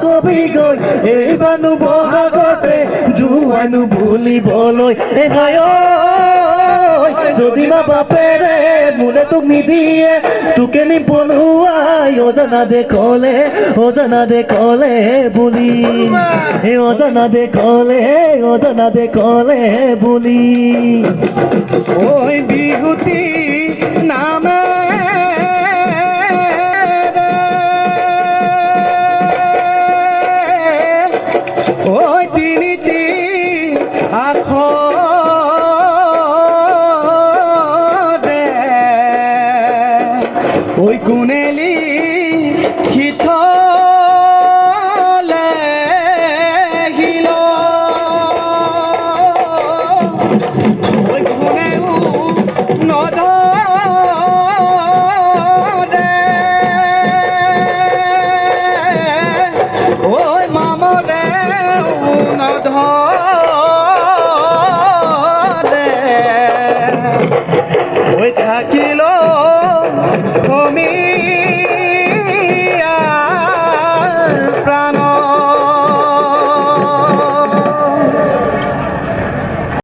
কবি গৈ এই বানু বহাগতে জোৱানো ভুলিবলৈ এহায় যদি মা বাপেৰে মোলে তোক নিদিয়ে তোকে নি পলুৱাই অজানা দেখলে বুলি অজানা দেখলে বুলি ঐ বিহুতি নামে ঐ তিনিটি আখৰে ঐ কোনেলি সিথলে গিল ঐ কোনেও নধৰে ঐ মামৰে নধৰে ঐ থাকিল কমি